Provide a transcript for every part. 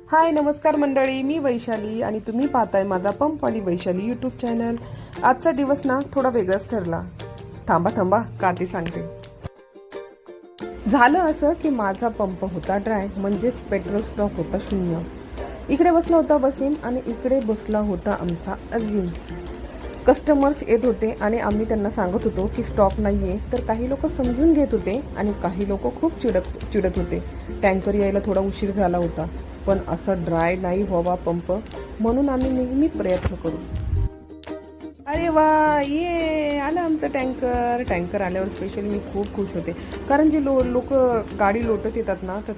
हाय नमस्कार मंडळी, मी वैशाली आणि तुम्ही पाहताय माझा पंपवाली वैशाली यूट्यूब चॅनल। आजचा दिवस ना थोडा वेगळाच ठरला। थांबा का ते सांगते। झालं असं की माझा पंप होता ड्राय, म्हणजेच पेट्रोल स्टॉक होता शून्य। इकडे बसला होता वसीम आणि इकडे बसला होता आमचा अजीम। कस्टमर्स येत होते आणि आम्ही त्यांना सांगत होतो की स्टॉक नाहीये, तर काही लोक समजून घेत होते आणि काही लोक खूप चिडत होते। टँकर यायला थोडा उशीर झाला होता, पण असं ड्राय नाही व्हावा पंप, म्हणून आम्ही नेहमी प्रयत्न करू। अरे वा, ये आलं आमचं टँकर। टँकर आल्यावर स्पेशली मी खूप खुश होते, कारण जे लोक गाडी लोटत येतात ना, तर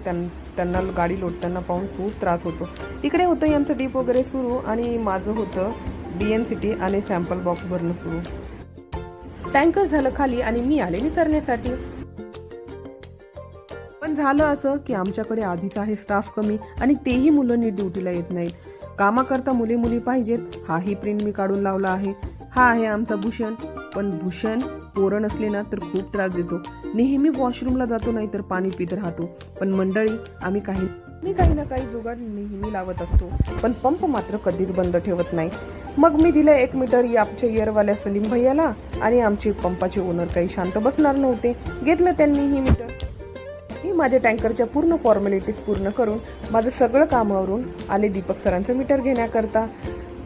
त्यांना गाडी लोटताना पाहून खूप त्रास होतो। इकडे होतं आमचं डीप वगैरे सुरू आणि माझं होतं BNCT आणि सॅम्पल बॉक्स भरणं सुरू। टँकर झालं खाली आणि मी आले नितरण्यासाठी। पण झालं असं की आमच्याकडे आधीच आहे स्टाफ कमी आणि तेही मुलं नीट ड्युटीला येत नाहीत। कामाकरता मुली पाहिजेत। हाही प्रिंट मी काढून लावला आहे। हा आहे आमचा भूषण। पण भूषण पोरं नसले ना तर खूप त्रास देतो। नेहमी वॉशरूमला जातो, नाही तर पाणी पित राहतो। पण मंडळी, आम्ही काही ना काही जुगाड नेहमी लावत असतो, पण पंप मात्र कधीच बंद ठेवत नाही। मग मी दिलं 1 मीटर आमच्या इयरवाल्या सलीम भैयाला, आणि आमचे पंपाचे ओनर काही शांत बसणार नव्हते। घेतलं त्यांनी ही मीटर। मी माझ्या टँकरच्या पूर्ण फॉर्मॅलिटीज पूर्ण करून माझं सगळं कामावरून आले दीपक सरांचं मीटर घेण्याकरता।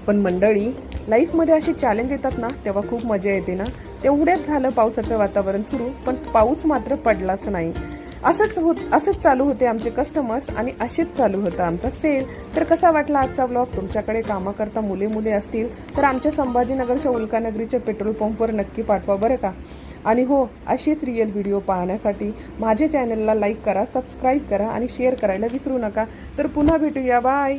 पण मंडळी, लाईफमध्ये असे चॅलेंज येतात ना, तेव्हा खूप मजा येते ना। तेवढ्याच झालं पावसाचं वातावरण सुरू, पण पाऊस मात्र पडलाच नाही। असंच चालू होते आमचे कस्टमर्स आणि असेच चालू होता आमचा सेल। तर कसा वाटला आजचा ब्लॉग? तुमच्याकडे कामाकरता मुले असतील तर आमच्या संभाजीनगरच्या उल्कानगरीच्या पेट्रोल पंपवर नक्की पाठवा बरं का। आणि हो, असेच रिअल व्हिडिओ पाहण्यासाठी माझ्या चॅनलला लाईक करा, सबस्क्राईब करा आणि शेअर करायला विसरू नका। तर पुन्हा भेटूया, बाय।